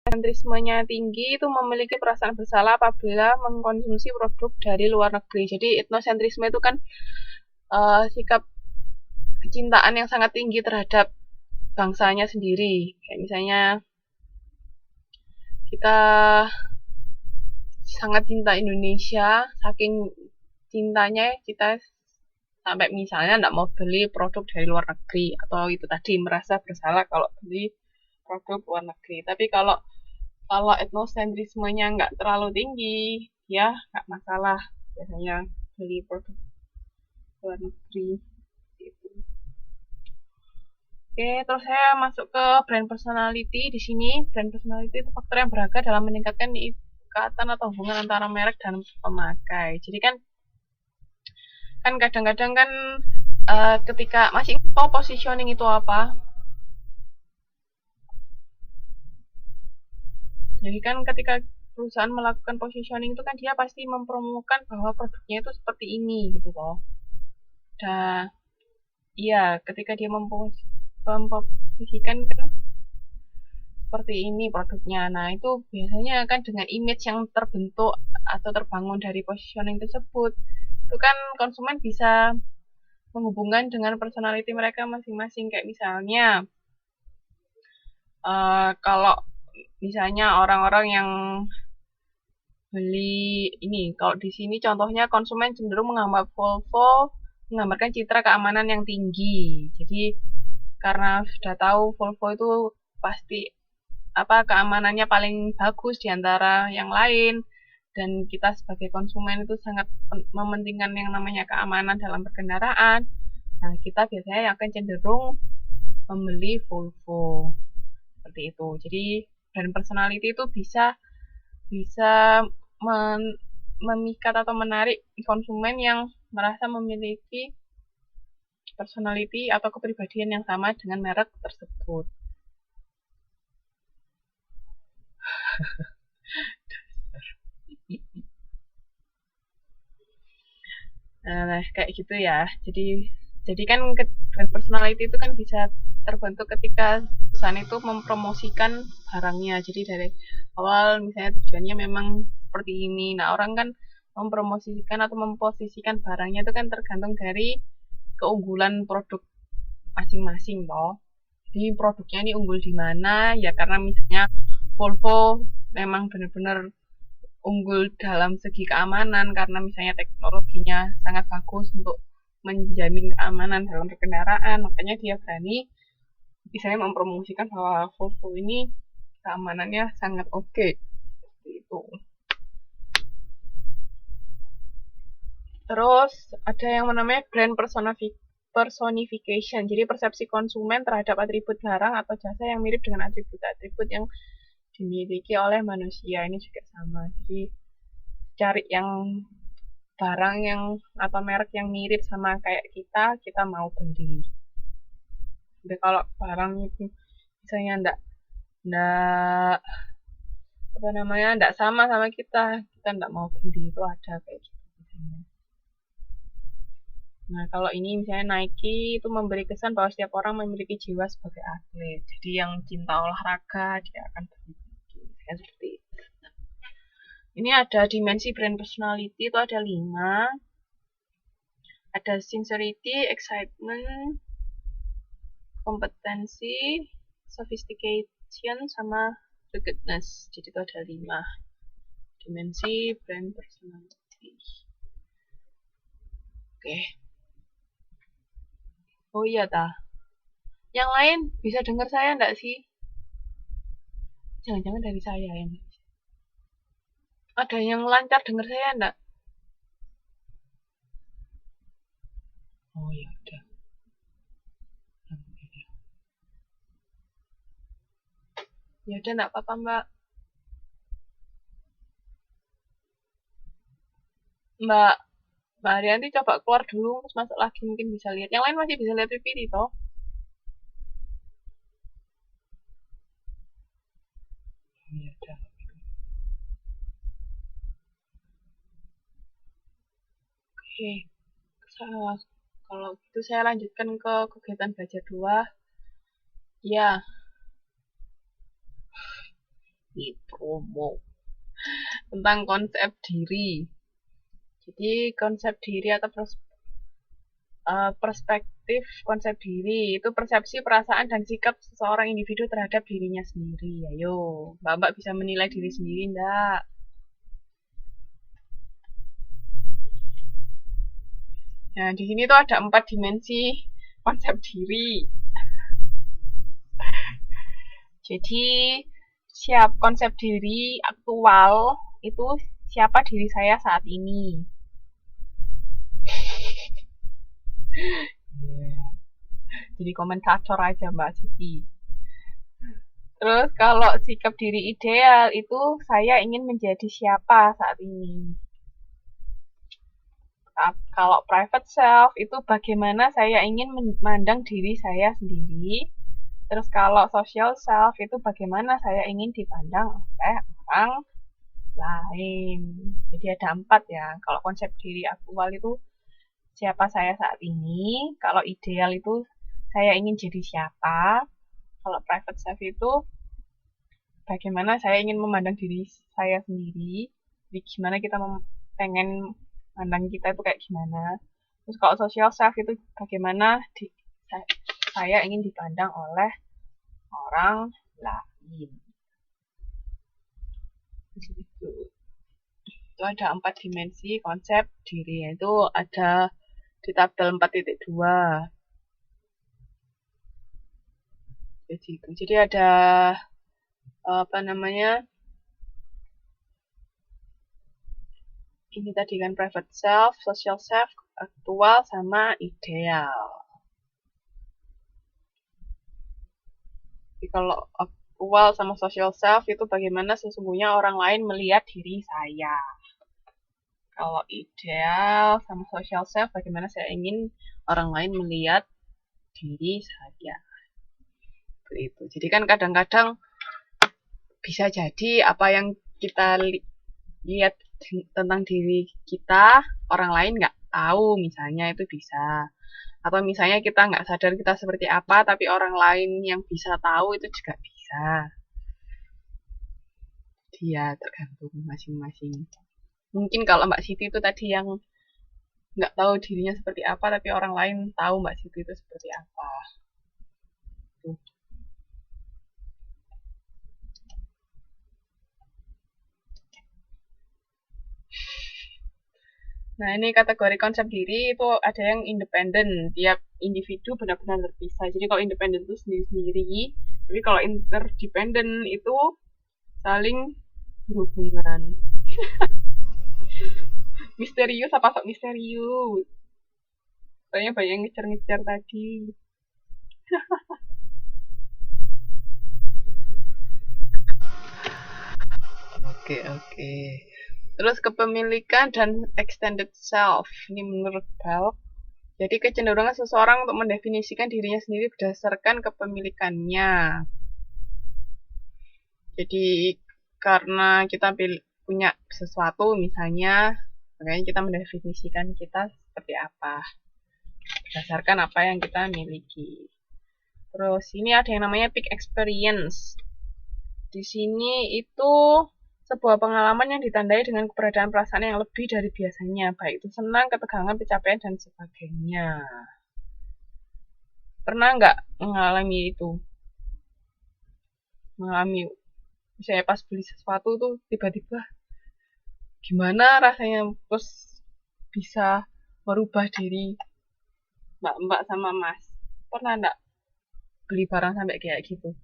etnosentrismenya tinggi itu memiliki perasaan bersalah apabila mengkonsumsi produk dari luar negeri. Jadi etnosentrisme itu kan sikap kecintaan yang sangat tinggi terhadap bangsanya sendiri. Kayak misalnya kita sangat cinta Indonesia, saking cintanya kita sampai misalnya nggak mau beli produk dari luar negeri, atau itu tadi merasa bersalah kalau beli produk luar negeri. Tapi kalau kalau etnosentrismenya nggak terlalu tinggi, ya nggak masalah biasanya beli produk luar negeri. Gitu. Oke, terus saya masuk ke brand personality. Di sini brand personality itu faktor yang berharga dalam meningkatkan ikatan atau hubungan antara merek dan pemakai. Jadi kan kan kadang-kadang kan ketika masih tahu positioning itu apa? Jadi kan ketika perusahaan melakukan positioning itu kan dia pasti mempromokan bahwa produknya itu seperti ini gitu toh. Dan iya, ketika dia memposisikan kan seperti ini produknya. Nah, itu biasanya kan dengan image yang terbentuk atau terbangun dari positioning tersebut, itu kan konsumen bisa menghubungkan dengan personality mereka masing-masing. Kayak misalnya, kalau misalnya orang-orang yang beli ini, kalau di sini contohnya konsumen cenderung menggambar Volvo, menggambarkan citra keamanan yang tinggi. Jadi karena sudah tahu Volvo itu pasti apa keamanannya paling bagus di antara yang lain, dan kita sebagai konsumen itu sangat mementingkan yang namanya keamanan dalam berkendaraan. Nah, kita biasanya akan cenderung membeli Volvo seperti itu. Jadi brand personality itu bisa bisa memikat atau menarik konsumen yang merasa memiliki personality atau kepribadian yang sama dengan merek tersebut. Nah, kayak gitu ya. Jadi kan brand personality itu kan bisa terbentuk ketika perusahaan itu mempromosikan barangnya. Jadi dari awal misalnya tujuannya memang seperti ini. Nah, orang kan mempromosikan atau memposisikan barangnya itu kan tergantung dari keunggulan produk masing-masing toh. Jadi produknya ini unggul di mana? Ya karena misalnya Volvo memang benar-benar unggul dalam segi keamanan karena misalnya teknologinya sangat bagus untuk menjamin keamanan dalam berkendaraan, makanya dia berani misalnya mempromosikan bahwa Volvo ini keamanannya sangat oke. Seperti itu. Terus ada yang namanya brand personification. Jadi persepsi konsumen terhadap atribut barang atau jasa yang mirip dengan atribut-atribut yang dimiliki oleh manusia. Ini juga sama. Jadi cari yang barang yang atau merek yang mirip sama kayak kita mau beli. Tapi kalau barang itu misalnya ndak apa namanya ndak sama sama kita ndak mau beli, itu ada kayak gitu misalnya. Nah, kalau ini misalnya Nike itu memberi kesan bahwa setiap orang memiliki jiwa sebagai atlet. Jadi yang cinta olahraga dia akan beli Nike. Misalnya seperti itu. Ini ada dimensi brand personality itu ada 5. Ada sincerity, excitement, kompetensi, sophistication, sama ruggedness. Jadi itu ada 5 dimensi brand personality. Oke. Oh iya dah. Yang lain bisa dengar saya enggak sih? Jangan-jangan dari saya yang ada yang lancar dengar saya enggak? Oh ya udah. Ya udah enggak apa-apa, Mbak. Mbak Mbak Arianti coba keluar dulu terus masuk lagi mungkin bisa lihat. Yang lain masih bisa lihat PPT toh. Ya udah. Oke. Kalau gitu saya lanjutkan ke kegiatan belajar 2. Ya, promo tentang konsep diri. Jadi konsep diri atau perspektif konsep diri itu persepsi, perasaan, dan sikap seseorang individu terhadap dirinya sendiri. Ayo, Mbak bisa menilai diri sendiri enggak? Nah, di sini tuh ada 4 dimensi konsep diri. Jadi, konsep diri aktual itu siapa diri saya saat ini. Jadi komentator aja Mbak Siti. Terus kalau sikap diri ideal itu saya ingin menjadi siapa saat ini. Kalau private self itu bagaimana saya ingin memandang diri saya sendiri. Terus kalau social self itu bagaimana saya ingin dipandang oleh orang lain. Jadi ada 4 ya. Kalau konsep diri aktual itu siapa saya saat ini. Kalau ideal itu saya ingin jadi siapa. Kalau private self itu bagaimana saya ingin memandang diri saya sendiri. Jadi gimana kita pengen mandang kita itu kayak gimana. Terus kalau social self itu bagaimana saya ingin dipandang oleh orang lain. Itu ada 4 dimensi konsep diri. Itu ada di tabel 4.2. Jadi ada apa namanya, ini tadi kan private self, social self, aktual, sama ideal. Jadi kalau aktual sama social self itu bagaimana sesungguhnya orang lain melihat diri saya. Kalau ideal sama social self bagaimana saya ingin orang lain melihat diri saya. Itu. Jadi kan kadang-kadang bisa jadi apa yang kita lihat tentang diri kita orang lain nggak tahu, misalnya itu bisa. Atau misalnya kita nggak sadar kita seperti apa, tapi orang lain yang bisa tahu itu juga bisa. Dia tergantung masing-masing. Mungkin kalau Mbak Siti itu tadi yang nggak tahu dirinya seperti apa, tapi orang lain tahu Mbak Siti itu seperti apa. Tuh. Nah, ini kategori konsep diri itu ada yang independen. Tiap individu benar-benar terpisah. Jadi kalau independen itu sendiri-sendiri, tapi kalau interdependen itu saling berhubungan. Misterius apa sok misterius? Kayaknya banyak yang ngejar-ngejar tadi. Oke. Terus kepemilikan dan extended self. Ini menurut Bell. Jadi kecenderungan seseorang untuk mendefinisikan dirinya sendiri berdasarkan kepemilikannya. Jadi karena kita punya sesuatu misalnya, makanya kita mendefinisikan kita seperti apa. Berdasarkan apa yang kita miliki. Terus ini ada yang namanya peak experience. Di sini itu sebuah pengalaman yang ditandai dengan keberadaan perasaan yang lebih dari biasanya, baik itu senang, ketegangan, pencapaian, dan sebagainya. Pernah nggak mengalami itu? Mengalami, misalnya pas beli sesuatu tuh tiba-tiba gimana rasanya, terus bisa merubah diri mbak-mbak sama mas. Pernah nggak beli barang sampai kayak gitu?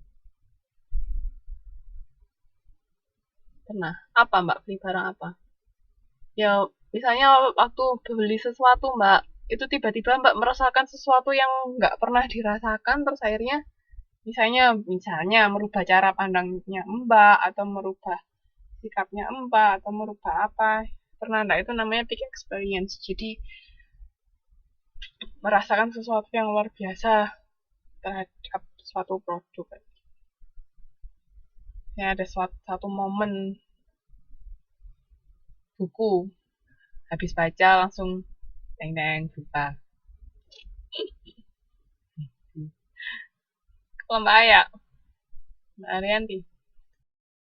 Pernah. Apa mbak, beli barang apa? Ya, misalnya waktu beli sesuatu mbak, itu tiba-tiba mbak merasakan sesuatu yang nggak pernah dirasakan, terus akhirnya misalnya merubah cara pandangnya mbak, atau merubah sikapnya mbak, atau merubah apa. Pernah enggak? Itu namanya peak experience. Jadi merasakan sesuatu yang luar biasa terhadap suatu produk. Ya, ada satu momen buku habis baca langsung teng-teng berubah. Kalau Mbak Aya, Mbak Arianti.